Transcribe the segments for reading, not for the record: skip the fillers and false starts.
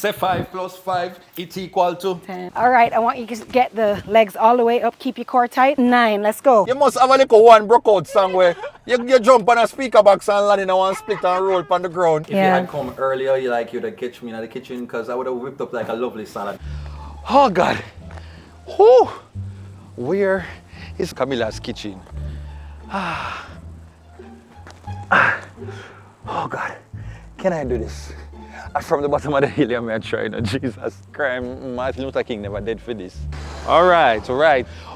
Say 5 plus 5, it's equal to 10. All right, I want you to get the legs all the way up. Keep your core tight. 9, let's go. You must have a little one broke out song where you jump on a speaker box and land in a one split and roll on the ground. If you had come earlier, you'd have catch me in the kitchen because I would have whipped up like a lovely salad. Oh God. Whew. Where is Camilla's kitchen? Oh God. Can I do this? From the bottom of the hill, I'm trying. Jesus Christ, Martin Luther King never did for this. All right.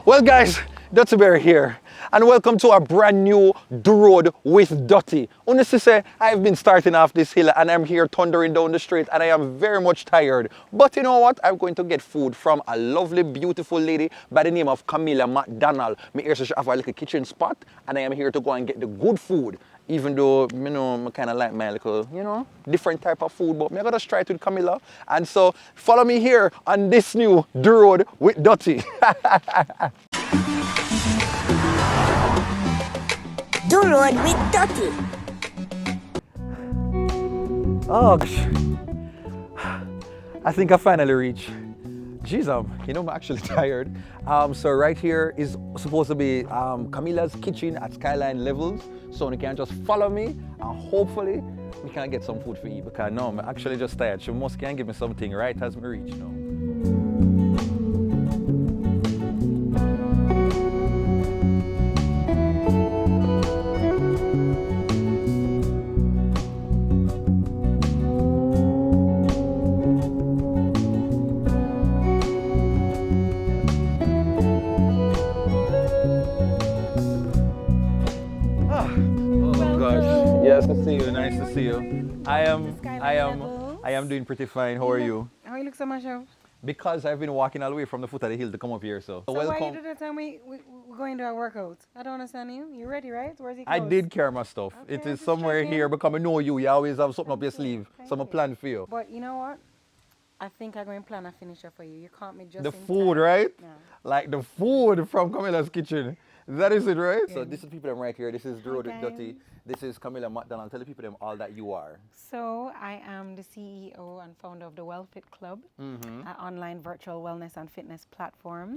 Well, guys, Dutty Berry here, and welcome to a brand new Do Road with Dutty. Honestly say, I've been starting off this hill and I'm here thundering down the street and I am very much tired. But you know what? I'm going to get food from a lovely, beautiful lady by the name of Kamila McDonald. Me here so she have a little kitchen spot and I am here to go and get the good food. Even though, you know, I kind of like my little, you know, different type of food, but I'm going to try it with Camilla. And so, follow me here on this new Do Road with Dutty. Do Road Wid Dutty. Oh, gosh. I think I finally reached. Jeez, you know, I'm actually tired. So right here is supposed to be Camilla's kitchen at Skyline levels. So you can just follow me and hopefully we can get some food for you because no, I'm actually just tired. She must can give me something right as me reach now. Nice to see you. Nice to see you. I am doing pretty fine. How are you? How you look so much out? Because I've been walking all the way from the foot of the hill to come up here. So welcome. Why you did that time we're going to our workout? I don't understand you. You ready, right? Where's he? I did carry my stuff. Okay, it is somewhere here because I know you. You always have something up your sleeve. So I'm plan for you. But you know what? I think I'm going to plan a finisher for you. You caught me just the in food, time. right? Yeah. Like the food from Camilla's kitchen. That is it, right? Yeah. So this is people them right here. This is Do Road Wid Dutty. This is Kamila McDonald. Tell the people them all that you are. So I am the CEO and founder of the WellFit Club, an online virtual wellness and fitness platform.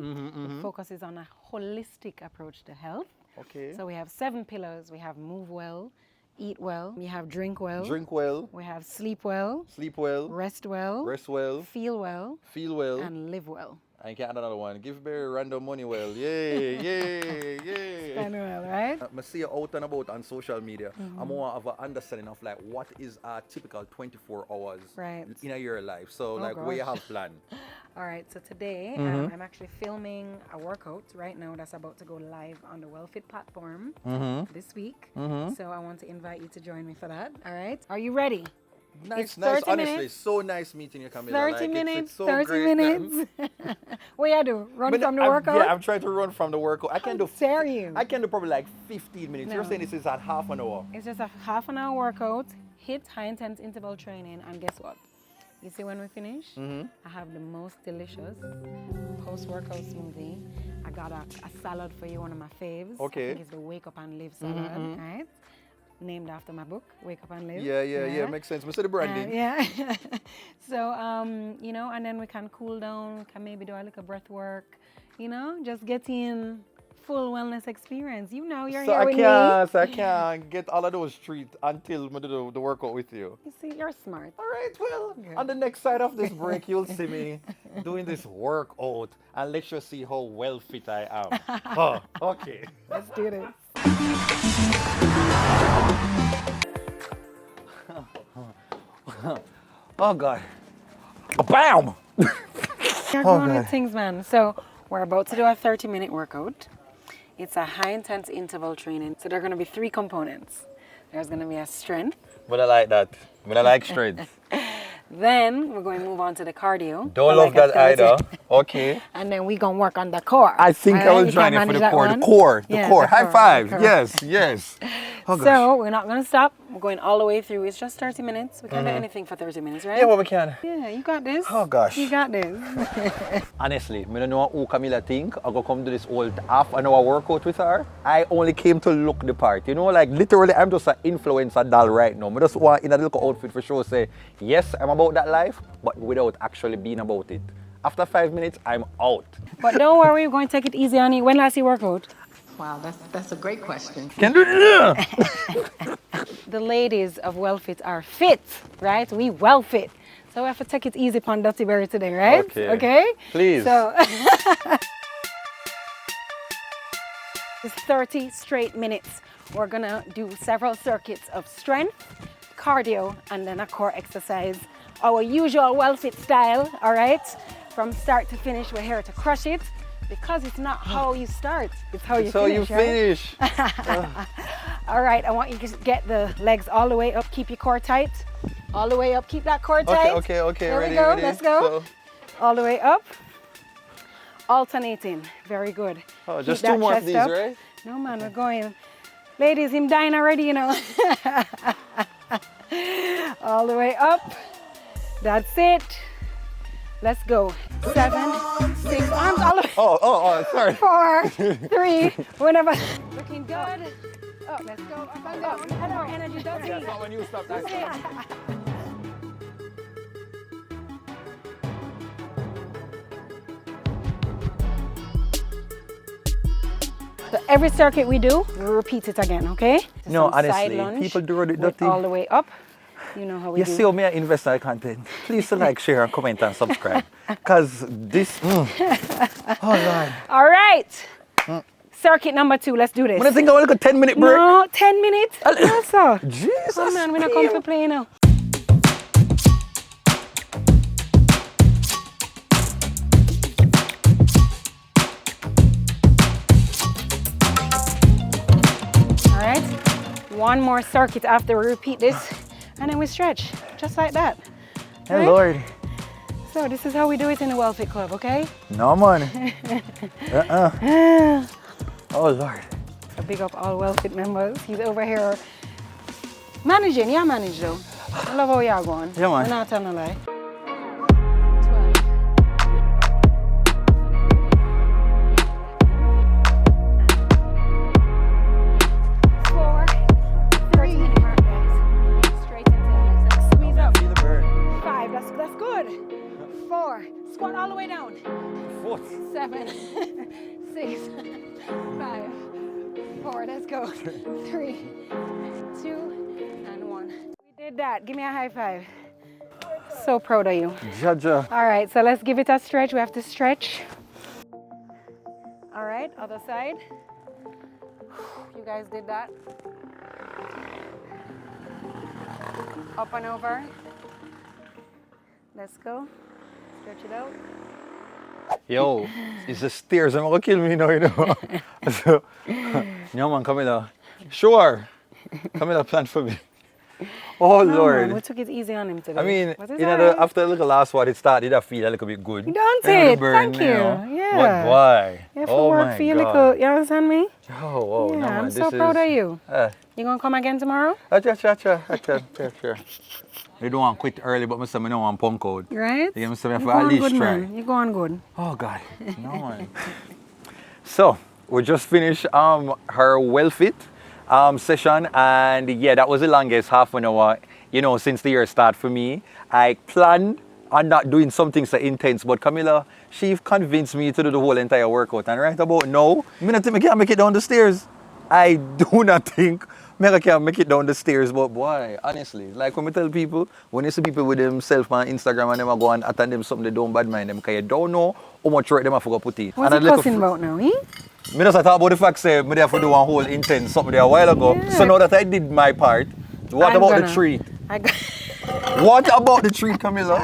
It focuses on a holistic approach to health. Okay. So we have 7 pillars. We have move well, eat well, we have drink well, we have sleep well, rest well, feel well, and live well. I can add another one. Give Berry random money well. Yay. Spend well, right? I see you out and about on social media. I'm more of an understanding of like what is a typical 24 hours in a year life. So what you have planned? All right, so today I'm actually filming a workout right now that's about to go live on the WellFit platform this week. So I want to invite you to join me for that. All right, are you ready? Nice. Honestly, minutes. So nice meeting you, Camilla. 30 minutes, it's so 30 great. minutes. What you do? Run from the workout? Yeah, I'm trying to run from the workout. I can do probably like 15 minutes. No. You're saying this is at half an hour. It's just a half an hour workout, hit high intense interval training, and guess what? You see when we finish, I have the most delicious post-workout smoothie. I got a salad for you, one of my faves. Okay. I think it's the Wake Up and Live salad, right? Named after my book, Wake Up and Live. Yeah, makes sense. We see the branding. So, you know, and then we can cool down, can maybe do a little breath work, you know, just get in full wellness experience. You know, you're here with me. So I can't get all of those treats until we do the workout with you. You see, you're smart. All right, well, on the next side of this break, you'll see me doing this workout and let's just see how well fit I am. Oh, okay. Let's do this. Oh God. Bam! You're going with things, man. So we're about to do a 30-minute workout. It's a high intense interval training. So there are going to be 3 components. There's going to be a strength. But I like that. But I like strength. Then we're going to move on to the cardio. Don't love that either. Okay. And then we're going to work on the core. I think I will join you for the core. The core. High five. Yes. Oh, so we're not going to stop. We're going all the way through. It's just 30 minutes. We can't do anything for 30 minutes, right? Yeah, well, we can. Yeah, you got this. Oh, gosh. You got this. Honestly, I don't know who Camilla think. I go come to this old half an hour workout with her. I only came to look the part. You know, like literally I'm just an influencer doll right now. I just want in a little outfit for sure say, yes, I'm about that life, but without actually being about it. After 5 minutes, I'm out. But don't worry, we're going to take it easy on you. When last you work out? Wow, that's a great question. Can do it. The ladies of WellFit are fit, right? We well fit. So we have to take it easy upon Dutty Berry today, right? Okay? Please. So it's 30 straight minutes. We're gonna do several circuits of strength, cardio, and then a core exercise. Our usual WellFit style, all right? From start to finish, we're here to crush it. Because it's not how you start, it's how you finish. Right? All right, I want you to get the legs all the way up. Keep your core tight. All the way up. Keep that core tight. Okay. There Ready, we go. ready. Let's go. So, all the way up. Alternating. Very good. oh, Keep just that 2 more of chest these, up. right? No, man, we're going. Ladies, I'm dying already, you know. All the way up. That's it. Let's go. 7, 6, arms all the way. Oh, sorry. 4, 3, whenever. Looking good. Oh, let's go up and down. And our energy does it. That's not when you stop that. So every circuit we do, we repeat it again, okay? So No, some side honestly, lunge people do it with dirty. all the way up. You know how we You do. see how me I invest in content. Please like, share, and comment and subscribe. Because this, oh Lord. All right. Circuit number 2, let's do this. When I think I want to go 10-minute break. No, 10 minutes? Yes, sir. Jesus. Come on, we're not come to play now. All right. One more circuit after we repeat this, and then we stretch, just like that. Hey, Right? Lord. So this is how we do it in the WellFit Club, okay? No, man. Oh, Lord. So big up all WellFit members. He's over here managing. Yeah, manage though. I love how y'all going. Yeah, man. I'm not telling a lie. 4, 3, straight into the legs. Squeeze up. Feel the burn. 5, that's good. 4, squat all the way down. 7, 6, 5, 4, let's go. 3, 2, and 1. We did that. Give me a high five. So proud of you. Jaja. All right, so let's give it a stretch. We have to stretch. All right, other side. You guys did that. Up and over. Let's go. Stretch it out. Yo, it's the stairs. I'm going to kill me now, you know. So, yeah, man, Camilla. Sure. Camilla planned for me. Oh, No, Lord. man, we took it easy on him today. I mean, But it's you know, all right. after the little last one, it started to feel a little bit good. Don't You know, the it? burn, Thank you. know. Yeah. But why? You have to Oh work my for your God. little, you understand me? Oh, Yeah, no, man, I'm this so proud is, of you. You gonna come again tomorrow? Sure. I don't want to quit early, but I don't want to punk out. Right? You have to You for go at on least good, try. man. You go on good. Oh, God. No, man. So, we just finished her WellFit session, and yeah, that was the longest half an hour, you know, since the year start for me. I planned on not doing something so intense, but Camilla, she convinced me to do the whole entire workout, and right about now, I can't make it down the stairs. I do not think I can make it down the stairs, but boy, honestly, like when I tell people, when you see people with themselves on Instagram and them go and attend them something, they don't bad mind them, because you don't know how much work them have to put in. What's And he I cussing about now, eh? I just talk about the fact that I have to do one whole intense something there a while ago. Yeah. So now that I did my part, what I'm about gonna- the treat? I got What about the treat, Camilla?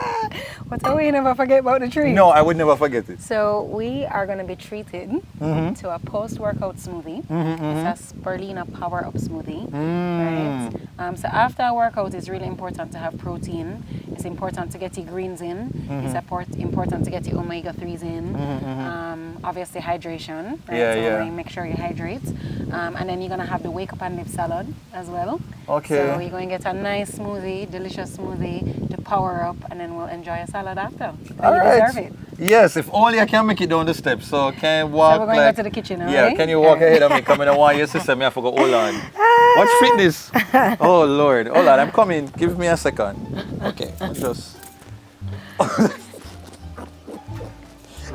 What's that? We never forget about the tree. No, I would never forget it. So we are going to be treated to a post-workout smoothie. It's a spirulina power-up smoothie. Right? So after a workout, it's really important to have protein it's important to get your greens in. It's important to get your omega-3s in. Obviously hydration, right? Yeah, so yeah. we're going to make sure you hydrate. And then you're going to have the wake up and live salad as well. Okay. So you're going to get a nice smoothie, delicious smoothie to power up, and then we'll enjoy a salad after. All You right. deserve it. Yes, if only I can make it down the steps. So can you walk So we're going to go to the kitchen, all Yeah, right? can you walk ahead of me? Come in and want your sister, me I forgot, hold on. Watch fitness. Oh Lord. Hold on, I'm coming. Give me a second. Okay, I'll just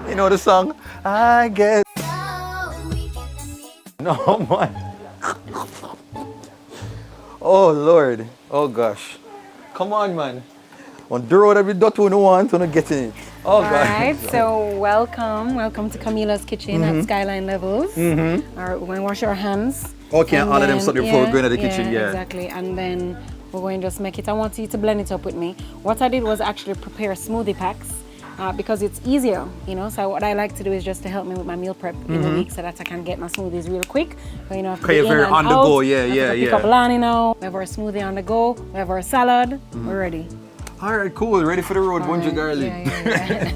you know the song? I guess. No man. Oh Lord. Oh gosh. Come on man. On Do Road Wid Dutty, you want to get in it. Oh All God. right, so welcome to Camilla's kitchen at Skyline Levels. All right, we're going to wash our hands. Okay, And all of them then- something before we go into the kitchen, yeah. Exactly, and then we're going to just make it. I want you to blend it up with me. What I did was actually prepare smoothie packs because it's easier, you know. So what I like to do is just to help me with my meal prep in the week so that I can get my smoothies real quick. So, you know, have to be you're in very and on the out. go, yeah, I have to yeah, pick yeah. up Lani now. We have our smoothie on the go. We have our salad. We're ready. All right, cool. Ready for the road, bonjour, garlic. Yeah.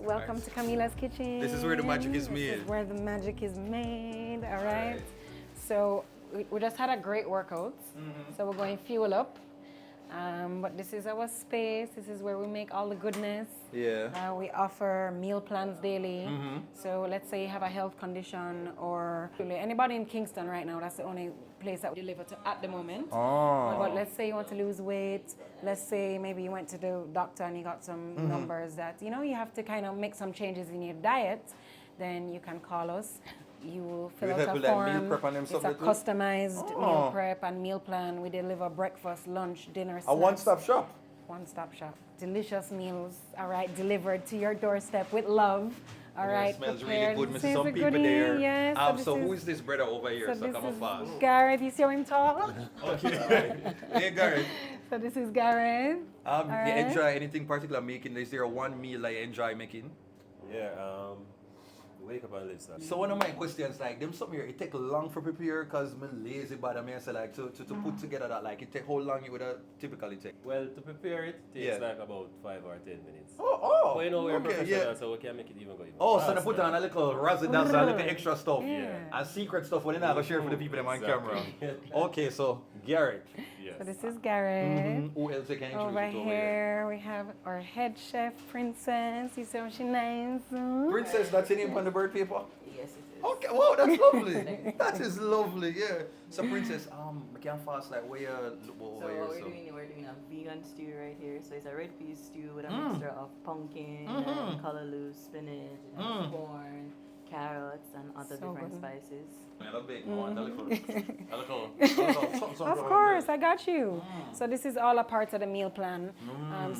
Welcome to Camilla's kitchen. This is where the magic is This made. is where the magic is made. All right. So we just had a great workout. So we're going fuel up. But this is our space. This is where we make all the goodness. Yeah. We offer meal plans daily. So let's say you have a health condition or anybody in Kingston right now, that's the only place that we deliver to at the moment. But let's say you want to lose weight. Let's say maybe you went to the doctor and you got some numbers that, you know, you have to kind of make some changes in your diet. Then you can call us. You will fill out a form. It's a customized meal prep and meal plan. We deliver breakfast, lunch, dinner, snacks. A one-stop shop. One-stop shop. Delicious meals, all right, delivered to your doorstep with love. All right, It smells prepared. really good. This Mrs. is Some a people goodie, there. yes. So who is this brother over here? So this come on is fast. Gareth, you see how him tall? Okay. Hey Gareth. So this is Gareth. You right. enjoy anything particular making? Is there one meal that you enjoy making? Yeah, wake up and live stuff. So one of my questions, like them something here, it take long for prepare because I'm lazy, but I mean, say like to put together that, like it take how long it would typically take? Well, to prepare it takes Yeah. like about 5 or 10 minutes. Oh, But you know, we're okay, professional, yeah. so we can make it even go even Oh, so they faster. put on a little razzle dazzle, a little extra stuff. Yeah. And secret stuff we're not going to share for the people them on camera. Exactly. Okay, so Garrett. Yes. So this is Gareth. Who else you can introduce Over it over here? here we have our head chef, Princess. You see how she nice? Princess, that's your name on the bird paper? Yes, it is. Okay, wow, that's lovely. That is lovely, yeah. So Princess, I can't fast like where you look So over here. what we're doing a vegan stew right here. So it's a red pea stew with a mixture of pumpkin, and collarloo, spinach, and corn, carrots, and other So different good. spices. I love it. I want a little. Of course, I got you. So this is all a part of the meal plan.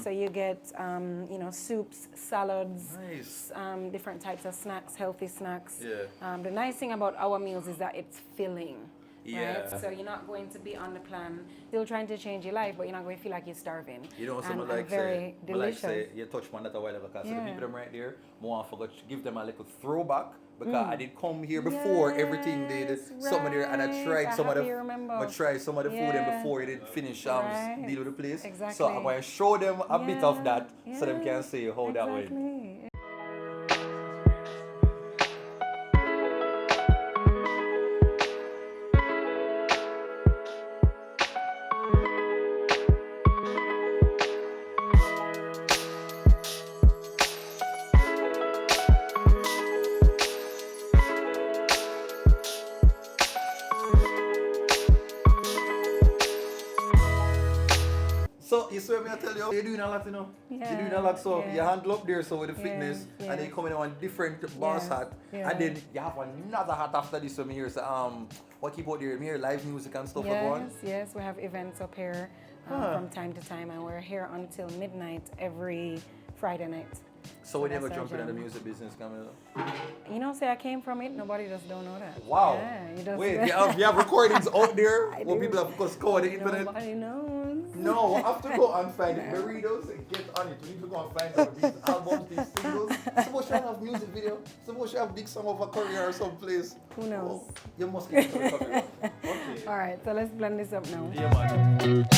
So you get, you know, soups, salads, Nice. different types of snacks, healthy snacks. Yeah. The nice thing about our meals is that it's filling. Yeah. Right? So you're not going to be on the plan, still trying to change your life, but you're not going to feel like you're starving. You know, and, someone and like very say, delicious. like say, you touched on that a while ago, because the Yeah. people them right there, I want to give them a little throwback, because I did come here before everything did Yes, somebody there, and I right. tried I some of happy the, you remember. I tried some of the food and Yeah. before it did finish Right. deal with the place. So Exactly. I want to show them a bit of that, so them Yeah. can see how that went. Exactly. So you swear me I tell you, you're doing a lot, you know. Yeah, You're doing a lot, so yeah. you handle up there so with the fitness, yeah. and then you come in on different boss Yes, hat, yeah. and then you have another hat after this one here. So what keep out there? Me hear live music and stuff like one. Yes, we have events up here from time to time, and we're here until midnight every Friday night. So when you go that's our jump into the jam. music business, Camilla? You know, say I came from it, nobody just don't know that. Wow. Yeah, you just Wait, you have recordings out there I where do. people have just go on the internet? Nobody knows. No, I have to go and find the burritos and get on it. We need to go and find some of these albums, these singles. Suppose you have music video. Suppose you have big song of a career or someplace. Who knows? Oh, you must get to the copyright. Okay. All right, so let's blend this up now. Yeah, man.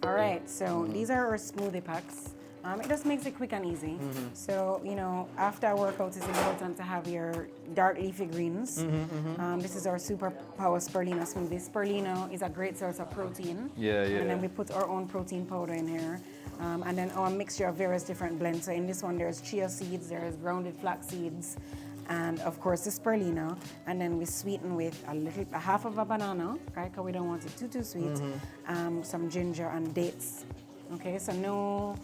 All right, so these are our smoothie packs. It just makes it quick and easy. So, you know, after a workout, it's important to have your dark leafy greens. This is our superpower spirulina smoothie. Spirulina is a great source of protein. Yeah, yeah. And then we put our own protein powder in here. And then our mixture of various different blends. So in this one, there's chia seeds, there's grounded flax seeds, and of course the spirulina. And then we sweeten with a half of a banana, right? Because we don't want it too sweet. Some ginger and dates. Okay, so no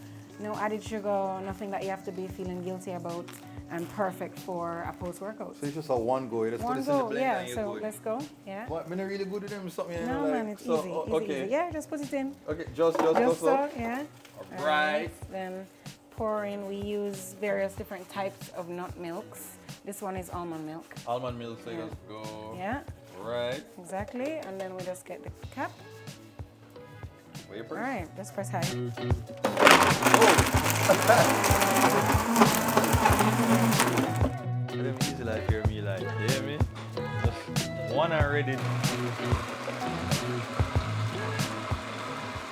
added sugar, nothing that you have to be feeling guilty about, and perfect for a post-workout. So it's just a one go. You just put One this in the go, blender yeah, and you're so good. let's go, yeah. What? I'm not really good at them something. No, like, man, it's so, easy, okay. easy. Yeah, just put it in. Okay, just Just so. so, yeah. Right. Then pour in, we use various different types of nut milks. This one is almond milk. Almond milk, so you Yeah. just go. Yeah, Right. exactly. And then we just get the cap. Wait, All right, just press high. I don't easy like hear me like, you hear me? Just one already.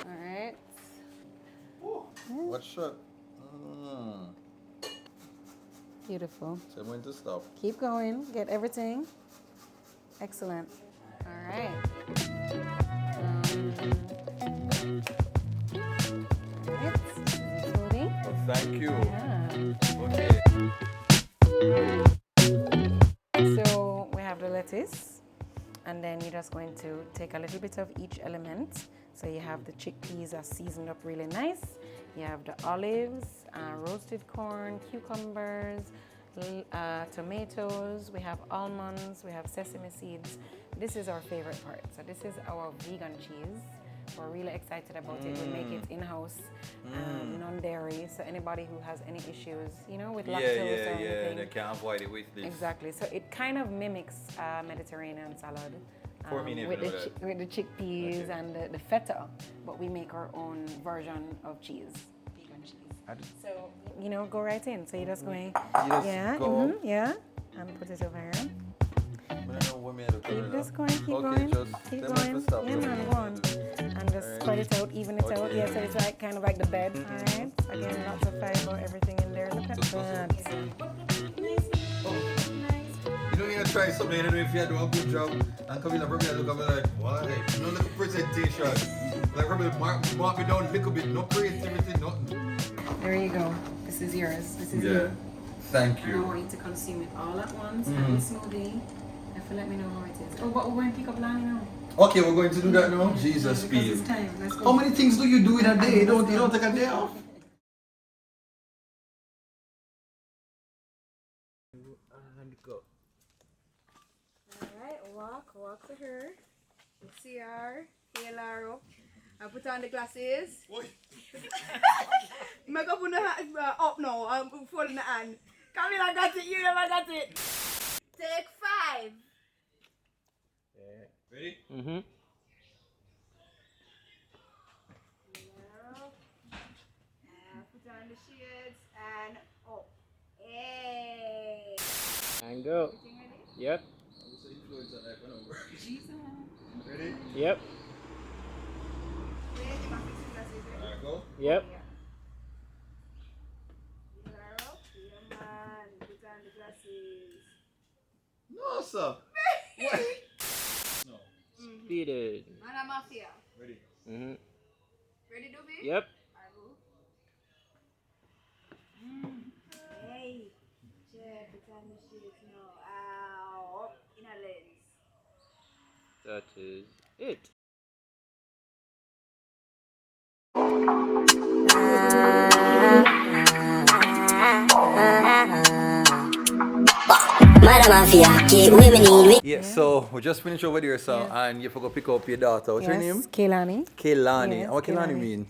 All right. What shot? Beautiful. So I'm going to stop. Keep going. Get everything. Excellent. All right. All right. Smoothie. Oh, thank you. Yeah. Okay. So we have the lettuce, and then you're just going to take a little bit of each element. So you have the chickpeas are seasoned up really nice. You have the olives, roasted corn, cucumbers, tomatoes. We have almonds. We have sesame seeds. This is our favorite part. So this is our vegan cheese. We're really excited about it. We make it in-house, non-dairy. So anybody who has any issues, you know, with lactose or anything. They can't avoid it with this. Exactly. So it kind of mimics Mediterranean salad For me, with the chickpeas and the feta, but we make our own version of cheese, vegan cheese. So you know, go right in. So you're just going, yeah, and put it over here. Keep just going, keep going, keep going. Yeah, man, go on. And just spread it out, even it out. Yeah, so it's like kind of like the bed. All right. Again, lots of fiber, everything in there. Look at that. You don't need to try something, you know, if you do a good job. And Camilla probably look at me like, why? You know, like a presentation. Like probably mark me down a little bit, no creativity, nothing. There you go. This is yours. This is you. Thank I don't want you to consume it all at once. And the smoothie. If you let me know how it is. Oh, but we're going to pick up Lani now. Okay, we're going to do that now. Jesus, Because Pete. it's time. Let's go. How many things do you do in a day? You don't take a day off? Alright, walk to her. See her, heal her up. I put on the glasses. Make up on the hand, up now, I'm folding the hand. Camilla got it, you never got it. Take 5. Ready? Now, put on the shades and up. Hey. And go. Everything ready? Yep. Jesus. Ready? Yep. Ready? My fixing glasses ready? Alright, go. Yep. Heal her up. Yeah, man. Put on the glasses. No, sir. Speed it. Man, I'm mafia. Ready? Ready, Doobie? Yep. Hey, check the time shit now. Ow, up in a lens. That is it. Yeah, so we just finished over there, so and you forgot to pick up your daughter. What's her name? Kaylani. Kaylani. Yes, And what Kaylani Kaylani. mean?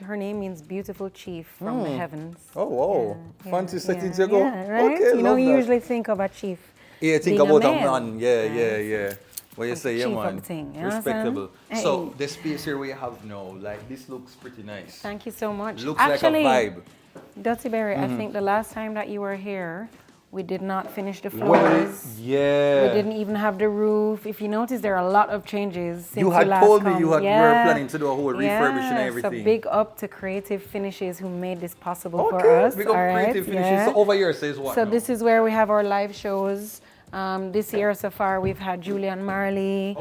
Her name means beautiful chief from the heavens. Oh, wow. Yeah, Fancy yeah, settings yeah, you go. yeah, right? Okay, you know, love you that. usually think of a chief. Yeah, think being about a man. man. Yeah, Right. yeah, yeah. What you say, yeah, chief of man. the thing, you understand? Respectable. Hey. So, the space here we have now, like, this looks pretty nice. Thank you so much. Looks Actually, like a vibe. Dutty Berry, I think the last time that you were here, we did not finish the floors. Yeah. We didn't even have the roof. If you notice, there are a lot of changes since You had last told me come. you were planning to do a whole refurbishing and So everything. big up to Creative Finishes who made this possible Okay, for us. big up all right? Creative Finishes. Yeah. So over here says what So now? this is where we have our live shows. This year so far we've had Julian Marley,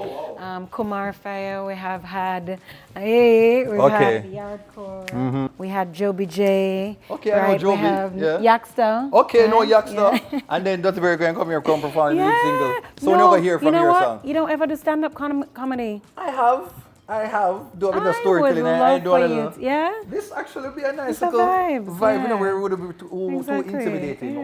Kumar Fire, we have had we've had Yardcore, we had Joby J, Okay, I know right? Joby, We have yeah. Yaxter. Okay, no right? Yaxter. Yeah. And then Dutty Berry can come here, come perform the lead single. So no, we never hear from you know your what? song. You don't ever do stand-up comedy? I have. Do a bit of I would storytelling. I love do for a you. little. Yeah? This actually be a nice It's a little vibes, vibe, you know, yeah. where it wouldn't be too Exactly. intimidating.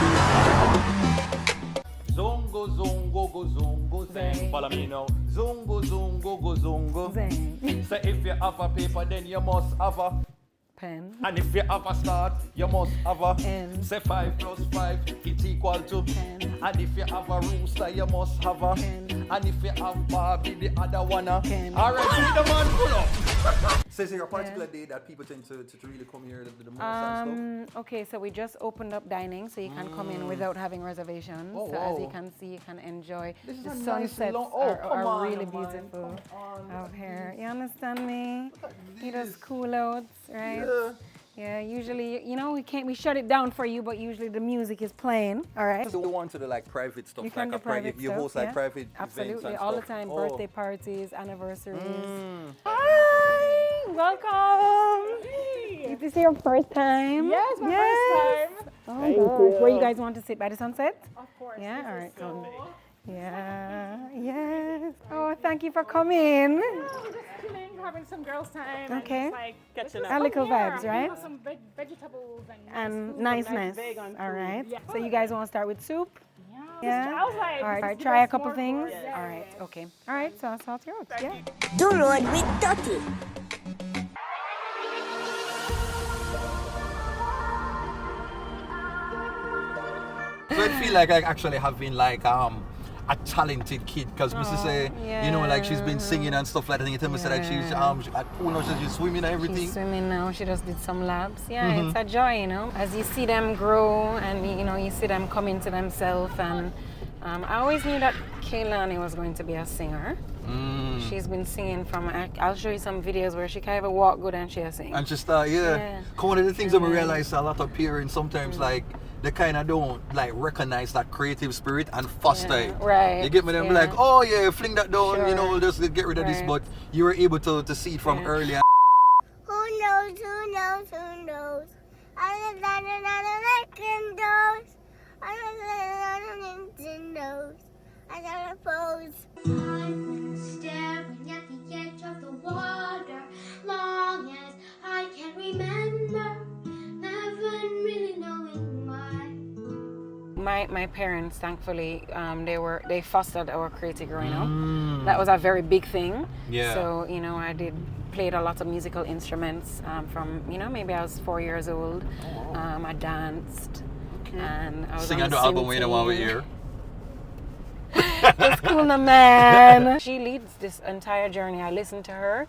Zongo, zongo, go zongo, zang. Follow me now. Zongo, zongo, go zongo. Zang. So if you have a paper, then you must have a. Pen. And if you have a start, you must have a. N. Say 5 plus 5, it's equal to. Pen. And if you have a rooster, you must have a. Pen. And if you have Barbie, the other one. Pen. Alright, see the man pull up. So is there a particular day that people tend to really come here to the most and stuff? Okay, so we just opened up dining, so you can come in without having reservations. Oh, so as you wow. can see, you can enjoy This is the a nice sunsets long- are really come on, beautiful come on. out here. You understand me? It this. is cool out, right? Yeah. Yeah, usually, you know, we shut it down for you, but usually the music is playing, all right? So we want to do like private stuff, You can like do private you stuff, host like yeah. private events Absolutely, and all the stuff. time, Oh. birthday parties, anniversaries. Hi, welcome. Is this your first time? Yes, my first time. Oh, gosh. Where you guys want to sit? By the sunset? Of course. Yeah, all right, come. Yeah, yes. Oh, thank you for coming. We're just chilling, having some girls' time. Okay. And just, like, catching A little vibes, Yeah, right? you know, some vegetables and food, niceness. vegan All food. right. Yeah. So you guys want to start with soup? Yeah. I was like, All right. this is Try a just couple more things. food. Yeah. All right. Okay. All right. So I'll salt you out. Yeah. Do Road Wid Dutty. So I feel like I actually have been like a talented kid because Mrs. say, you know, like she's been singing and stuff like that. And you tell me say like she's she's swimming and everything. She's swimming now. She just did some laps. Yeah, it's a joy, you know. As you see them grow and you know you see them come into themselves. And I always knew that Kaylani was going to be a singer. She's been singing from. I'll show you some videos where she can even walk good and she'll sing. And just yeah. One of the things that we realize a lot of parents sometimes like they kind of don't like recognize that creative spirit and foster it. Right. You get me? Them be like, oh yeah, fling that down, you know, Sure. just get rid of this. Right. But you were able to see it from early. Who knows, who knows, who knows? I don't know, Nintendos. I don't know, Nintendos. I got a pose. I'm staring at the edge of the water, long as I can remember, never really knowing why. My parents, thankfully, they fostered our creativity growing up. That was a very big thing. Yeah. So you know, played a lot of musical instruments from maybe I was 4 years old. I danced, and I was Sing on the the album swim when you want to team. hear. It's cool, no, man. She leads this entire journey. I listen to her.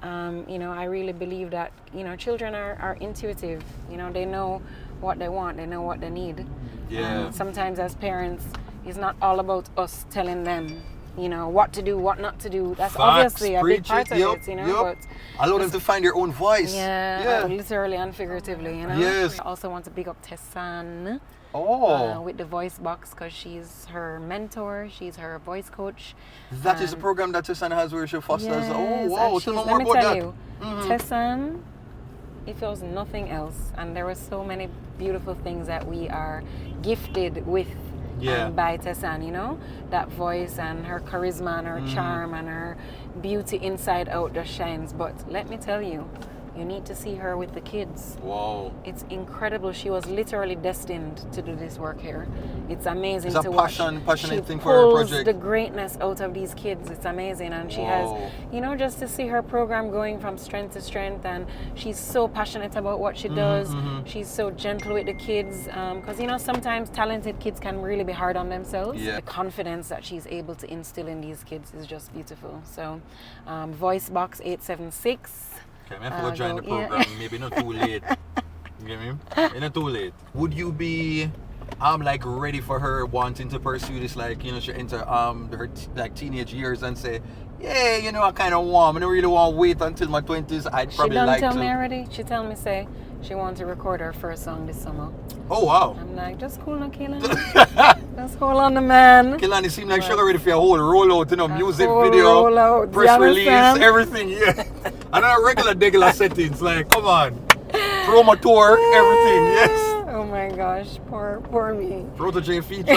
I really believe that children are intuitive. They know what they want. They know what they need. Yeah. Sometimes as parents, it's not all about us telling them, what to do, what not to do. That's Facts, obviously a big preach part it, of it, But allow them to find their own voice. yeah, literally and figuratively, Yes. I also want to big up Tessan. Oh. With the voice box because she's her mentor, she's her voice coach. That is a program that Tessan has where she fosters. Yes, Oh, wow. and Tell me let more me about tell that. you, Tessan, it feels nothing else. And there were so many beautiful things that we are gifted with by Tessan, that voice and her charisma and her charm and her beauty inside out just shines. But let me tell you, You need to see her with the kids. Wow. It's incredible. She was literally destined to do this work here. It's amazing It's a to watch. passionate She thing for her pulls project. the greatness out of these kids. It's amazing, and she has, Wow. you know, just to see her program going from strength to strength, and she's so passionate about what she does. She's so gentle with the kids, because you know sometimes talented kids can really be hard on themselves. Yeah. The confidence that she's able to instill in these kids is just beautiful. So, Voice Box 876. Okay, I have to go join the yeah. program. Maybe not too late. You get me? Not too late. Would you be like ready for her wanting to pursue this, like, you know, she enter her like teenage years and say, yeah, you know, I kind of want, I don't really want to wait until my 20s. I'd She probably done like tell to. me already. She tell me say she wants to record her first song this summer. Oh wow. I'm like, just cool, no Keelan. Just hold on the man. Kilani seemed like she already for a whole rollout, you know, music whole video, rollout, press you release, understand? everything, yeah. And a regular settings, like, come on. Promo tour, everything, yes. Oh my gosh, poor me. Protege feature.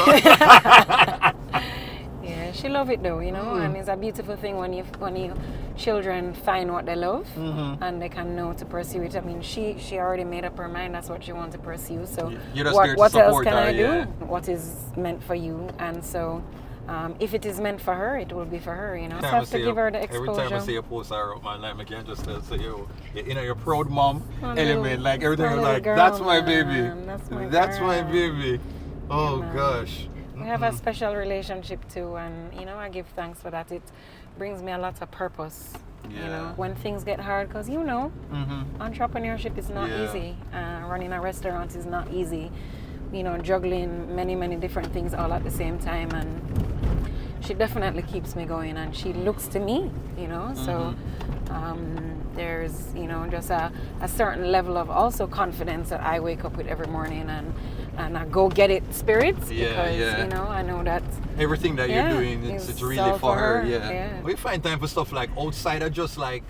Yeah, she love it though, you know, and it's a beautiful thing when you children find what they love and they can know to pursue it. I mean, she already made up her mind that's what she wants to pursue. So You're just there to what else support can her, I do? yeah. What is meant for you? And so if it is meant for her, it will be for her, you know. So I Every have to give her the Every time I see exposure. a post her up, man, like, I can just say, you know, your proud mom My element, little- like everything, my you're little like, girl, that's my baby. man, that's my girl. baby. Oh man. gosh. We have a special relationship too, and you know, I give thanks for that. It brings me a lot of purpose. You Yeah. know, when things get hard, because you know, entrepreneurship is not Yeah. easy. Running a restaurant is not easy. You know, juggling many different things all at the same time, and she definitely keeps me going, and she looks to me. You know, so there's, you know, just a certain level of also confidence that I wake up with every morning, and I go get it spirit, Yeah, because yeah. you know, I know that Everything that Yeah, you're doing, it's it's really all for for her. her, Yeah. yeah. We find time for stuff like outside of just like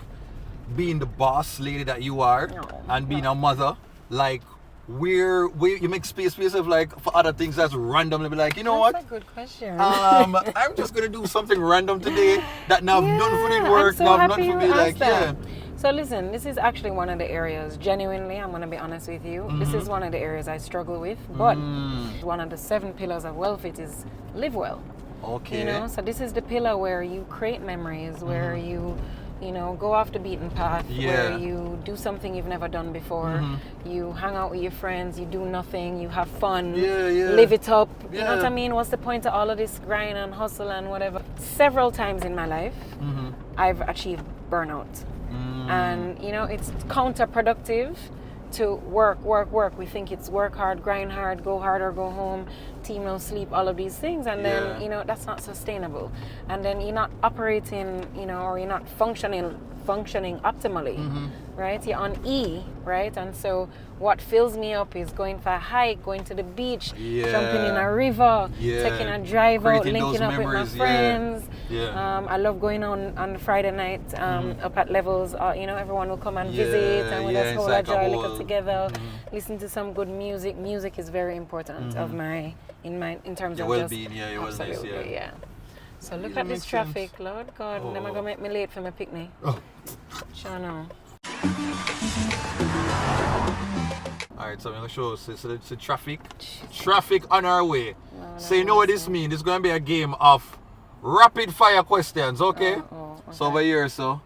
being the boss lady that you are and being a mother. Like, where you make space for yourself, like for other things that's randomly be like, you know that's what? a good question. I'm just gonna do something random today that now Yeah, none for the work, I'm so now happy none for you me. Like, asked that. yeah. So listen, this is actually one of the areas, genuinely, I'm going to be honest with you, this is one of the areas I struggle with, but one of the 7 pillars of wealth it is live well. Okay. You know, so this is the pillar where you create memories, where you know, go off the beaten path, Yeah. where you do something you've never done before, you hang out with your friends, you do nothing, you have fun, Yeah, yeah. live it up. You know what Yeah. I mean? What's the point of all of this grind and hustle and whatever? Several times in my life, I've achieved burnout. And, you know, it's counterproductive to work. We think it's work hard, grind hard, go hard or go home, team no sleep, all of these things. And Yeah. then, you know, that's not sustainable. And then you're not operating, you know, or you're not functioning optimally, right? You're on E, right? And so what fills me up is going for a hike, going to the beach, jumping in a river, Yeah. taking a drive out, Creating those linking up with my memories, yeah. friends. Yeah. I love going on Friday night up at Levels. You know, everyone will come and visit, and we Yeah, just it's hold like a a joy whole- liquor together, listen to some good music. Music is very important of in terms Your of well-being, just, yeah, your wellness, absolutely, yeah. So look Yeah, at this makes traffic, sense. Lord God, them are gonna make me late for my picnic. Oh. Sure no. Alright, so I'm gonna show us the traffic on our way. So you know what this means? It's gonna be a game of rapid fire questions, okay? Okay. So over here, so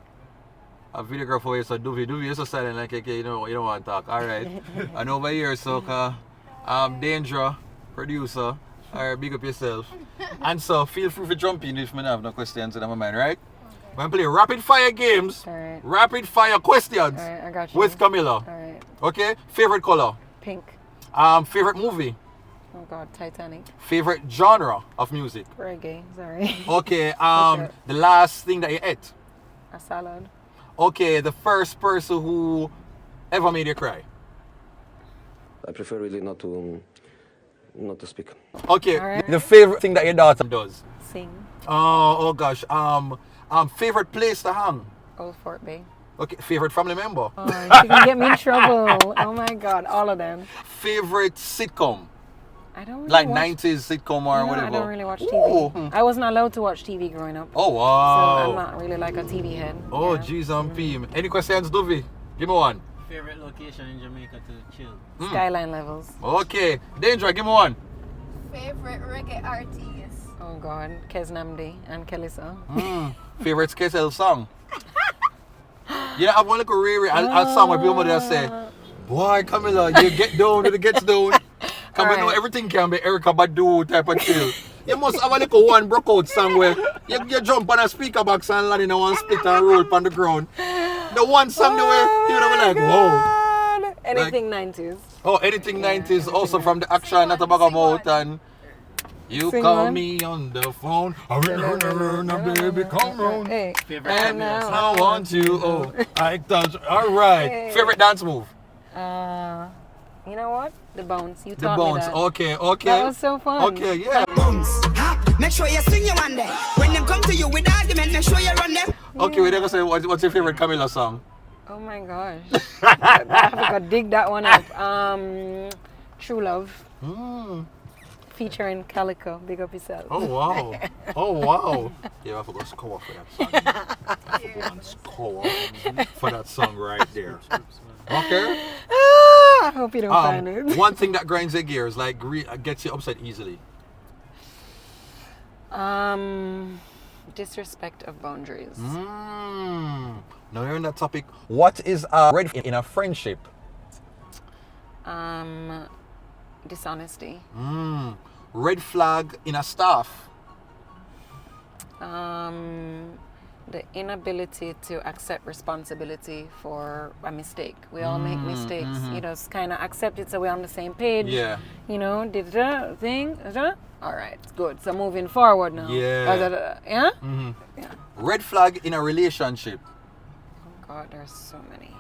a videographer over here, so Duvy is so silent, like, okay, you don't want to talk. Alright. And over here, so Danger, producer. Alright, big up yourself. And so feel free to jump in if I have no questions in my mind, right? We're gonna play rapid fire games, Alright. rapid fire questions Alright, I got you. with Camilla. Alright. Okay? Favorite color? Pink. Favorite movie? Oh God, Titanic. Favorite genre of music? Reggae, sorry. Okay, sure. the last thing that you ate? A salad. Okay, the first person who ever made you cry? I prefer really not to speak. Okay, Alright. the favorite thing that your daughter does? Sing. Oh gosh, favorite place to hang? Old Fort Bay. Okay, favorite family member? Oh, she can get me in trouble. Oh my God, all of them. Favorite sitcom? I don't really Like watch, 90s sitcom or no, whatever? I don't really watch TV. Ooh. I wasn't allowed to watch TV growing up. Oh So wow. I'm not really like a TV head. Oh yeah. jeez, I'm Any questions, Dovey? Give me one. Favorite location in Jamaica to chill? Skyline levels. Okay. Danger, give me one. Favorite reggae artist? Oh God, Kez Namdi and Kelly song. Favorite KSL song? Yeah, I want to go really a song where people just say, boy, Camilla, you get down when it gets down. Come on, know everything can be Erica Badu type of chill. You must have a little one broke out song where you jump on a speaker box and land in a one split and roll on the ground. The one song the way you would be like, whoa. Anything 90s. Oh, anything 90s, also from the action, not a bag of mouth and you Sing call one. me on the phone. Baby, come round. Hey. Favorite And Camilla I song? want you. Oh, I touch. All right. Hey. Favorite dance move? You know what? The bounce. You The taught me bounce. that. Okay. That was so fun. Okay, yeah. Make sure you swing your one day. When them come to you with argument, make sure you run them. Okay, we're gonna say what's your favorite Camilla song? Oh my gosh. I have to dig that one up. True Love. Featuring Calico. Big up yourself. Oh wow. Oh wow. Yeah, I forgot score for that song. I forgot score for that song right there. Okay. I hope you don't find it. One thing that grinds your gears, like gets you upset easily. Disrespect of boundaries. Now you're on that topic. What is red in a friendship? Dishonesty. Red flag in a staff. The inability to accept responsibility for a mistake. We all make mistakes. You just kind of accept it so we're on the same page. Yeah. You know, did the thing. All right, good. So moving forward now. Yeah. Yeah? Yeah. Red flag in a relationship. Oh God, there's so many.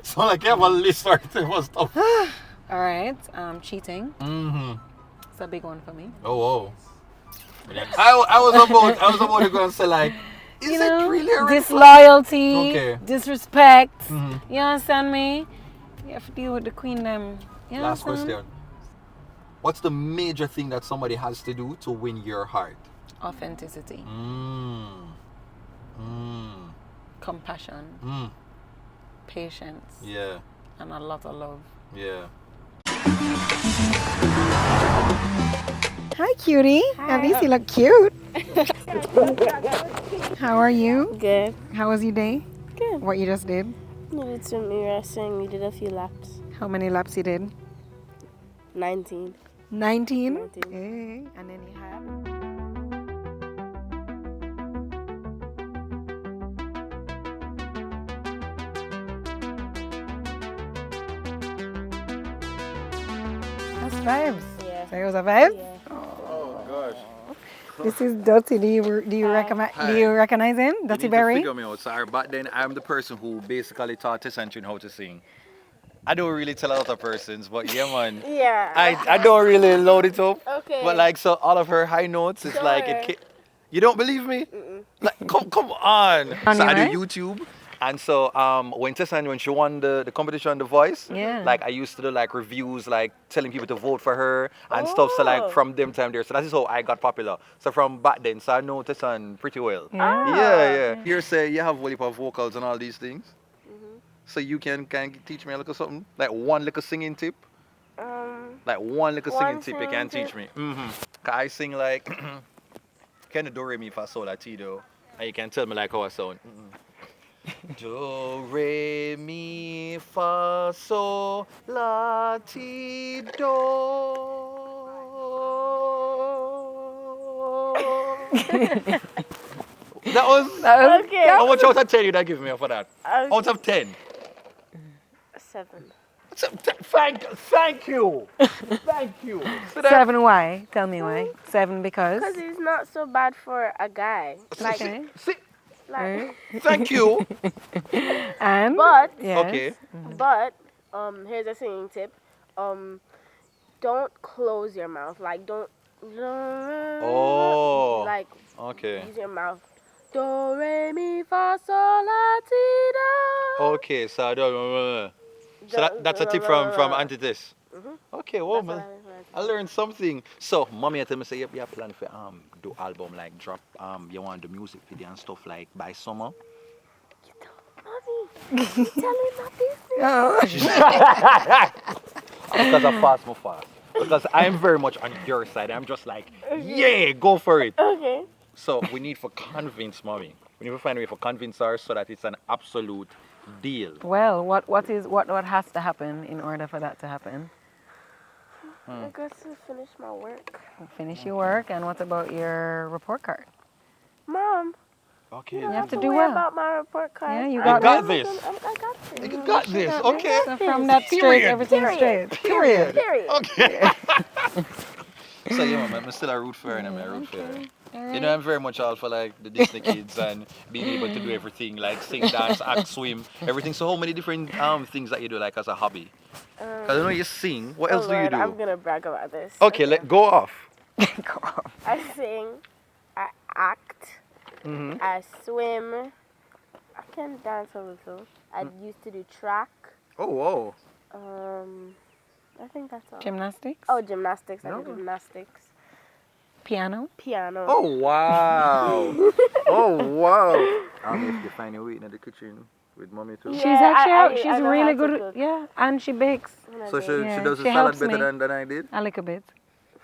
So like you have a list right there for stuff. All right, cheating. It's a big one for me. Oh, whoa. I was about to go and say like, is You it know, really a red flag? disloyalty, Okay. disrespect. You understand me? You have to deal with the queen them. You Last understand? question. What's the major thing that somebody has to do to win your heart? Authenticity, compassion, patience, Yeah. and a lot of love. Yeah. Hi, cutie. At least you look cute. How are you? Good. How was your day? Good. What you just did? We did some racing. We did a few laps. How many laps you did? 19. 19? 19. Hey. And then you had? That's vibes. Yeah. So it was a vibe? Yeah. Oh gosh. This is Dutty. Do you recognize him? Dutty Berry? Figure me out, sorry. But then I'm the person who basically taught Tessantin how to sing. I don't really tell a lot of persons, but yeah, man. Yeah. I don't really load it up. Okay. But like, so all of her high notes, it's like it. You don't believe me? Like, come on. So I do YouTube. And so when Tessan, when she won the competition, The Voice, like I used to do like reviews, like telling people to vote for her and stuff. So like from them time there, so that is how I got popular. So from back then, so I know Tessan pretty well. Yeah. Here say you have a heap of vocals and all these things. So you can teach me a little something, like one little singing tip. Like one little singing tip you can teach me. Cause I sing like kind of do re mi fa sol la ti do, and you can tell me like how I sound. Do, re, mi, fa, sol, la, ti, do. That was okay. How much out of 10 you that give me for that? Out of 10? 7. Thank you. Thank you. 7 why? Tell me why. 7 because? Because it's not so bad for a guy. Like, See, thank you. And? But, yes. Okay. but, here's a singing tip. Don't close your mouth. Like, don't. Oh. Like, Okay. use your mouth. Do, re, mi, fa, sol, la, ti, do. Okay, so I don't. So that's a tip from Auntie Tess. Okay, well, man, I learned something. So, mommy tell me say you have plan for do album like drop you want the music video and stuff like by summer. Because I fast, more fast. Because I'm very much on your side. I'm just like, yeah, go for it. Okay. So we need to convince mommy. We need to find a way to convince her so that it's an absolute deal. Well, what has to happen in order for that to happen? I got to finish my work. Finish your work, and what about your report card? Mom. Okay. You have to do worry well. about my report card. Yeah, you I got this. this. I got this. You got this. Okay. So from that straight, everything's straight. Period. Period. Okay. So yeah, man, I'm still a root for her and I'm a root for her. You know, I'm very much all for like the Disney kids and being able to do everything, like sing, dance, act, swim, everything. So how many different things that you do like as a hobby? Because I know you sing. What else do you do? I'm gonna brag about this. Okay, let go off. Go off. I sing. I act. I swim. I can dance a little. I used to do track. Oh, whoa. I think that's all. Gymnastics? Oh, gymnastics. I do gymnastics. Piano? Piano. Oh, wow. Oh, wow. If you find your way in the kitchen with mommy too. She's Yeah, actually, I she's know really how to good. cook. Yeah, and she bakes So she does the she salad helps better me. than I did? a little bit.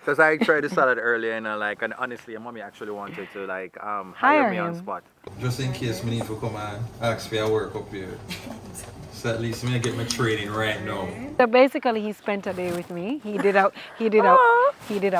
Because I tried the salad earlier and and honestly, mommy actually wanted to like hire me on spot. Just in case me need to come and ask for your work up here. So at least me get my training right now. So basically, he spent a day with me. He did a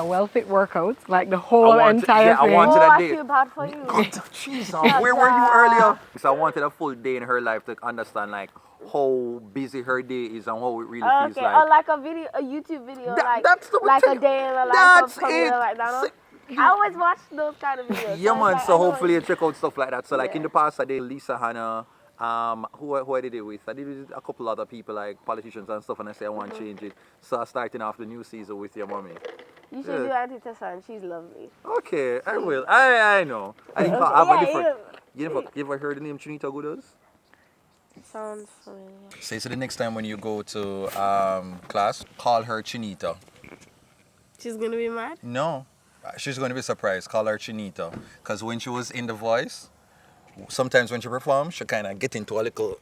well-fit workout, like the whole entire thing. I wanted a I day. feel bad for you. Jeez, where were you earlier? So I wanted a full day in her life to understand like how busy her day is and how it really feels Okay, like. or like a YouTube video, that's the like a thing. day in the life That's of Camilla it. McDonald. I always watch those kind of videos. Yeah, so man. it's So like, I know hopefully you check out stuff like that. So like in Yeah. the past, I did Lisa Hannah. Who I did it with? I did it with a couple other people like politicians and stuff, and I say I want to change it. So I'm starting off the new season with your mommy. You should do Auntie Tessa, and she's lovely. Okay, I will. I know. I think I have a different. You ever heard the name Trinita Goodos? Sounds familiar. Say so the next time when you go to class, call her Chinita. She's gonna be mad? No, she's going to be surprised. Call her Chinita. Because when she was in The Voice, sometimes when she performs, she kind of get into a little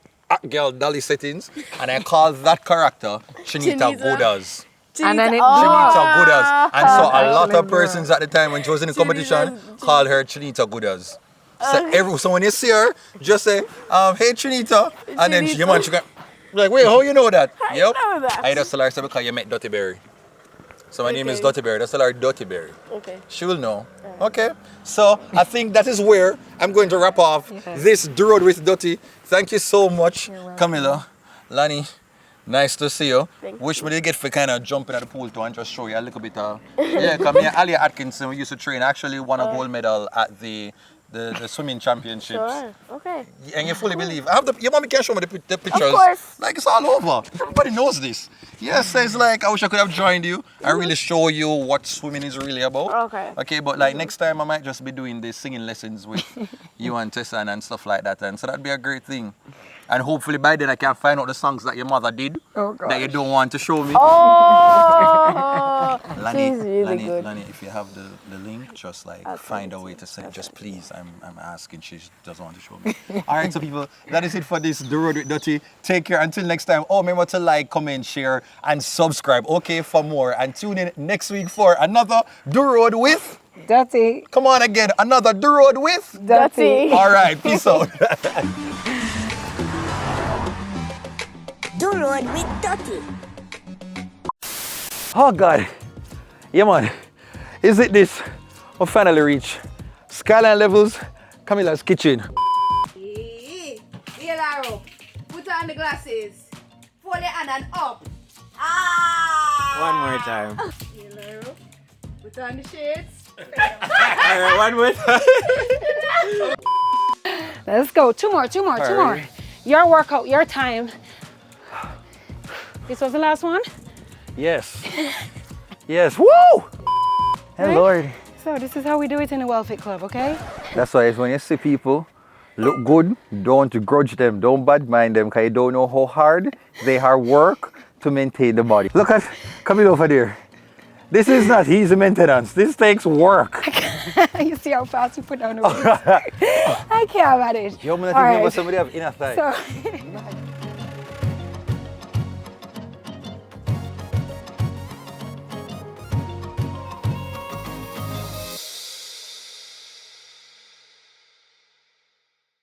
girl dolly settings. And I call that character Chinita Goodas. And then Chinita Goodas. And so a lot of persons at the time when she was in the competition called her Chinita Goodas. So when you see her, just say, hey Trinita, and then she go, like, wait, how you know that? I know that. I just tell her because you met Dutty Berry. So my name is Dutty Berry. Just tell her Dutty Berry. Okay. She will know. Okay. So I think that is where I'm going to wrap off this Do Road with Dutty. Thank you so much, Camilla, Lani. Nice to see you. Wish me to get for kind of jumping at the pool too and just show you a little bit of. Yeah, come here. Alia Atkinson, we used to train. Actually won a gold medal at the swimming championships. Sure. Okay. And you fully believe. Your mommy can show me the pictures. Of course. Like it's all over. Everybody knows this. Yes, so it's like I wish I could have joined you and really show you what swimming is really about. Okay. Okay, but like next time I might just be doing the singing lessons with you and Tessa and stuff like that. And so that'd be a great thing. And hopefully by then I can find out the songs that your mother did that you don't want to show me. Oh, she's really good. Lani, if you have the link, just like find a way to send it. Just please, I'm asking. She doesn't want to show me. All right, so people, that is it for this Do Road with Dutty. Take care until next time. Oh, remember to like, comment, share, and subscribe. Okay, for more. And tune in next week for another Do Road with Dutty. Come on again, another Do Road with Dutty. All right, peace out. Do Road with Dutty. Oh God, yeah man, is it this? We finally reached Skyline levels, Camilla's kitchen. Hey, Laro, put on the glasses. Fold your hand and up. One more time. Hey, Laro, put on the shades. Alright, one more time. Let's go. Two more. Your workout, your time. This was the last one? Yes. Yes. Woo! Hey, Lord. So this is how we do it in the Well-Fit Club, okay? That's why when you see people look good, don't grudge them, don't bad mind them, because you don't know how hard they hard work to maintain the body. Look at Camilla over there. This is not easy maintenance. This takes work. You see how fast you put down the weight? I can't manage. Yo, man, I think somebody have enough time. So,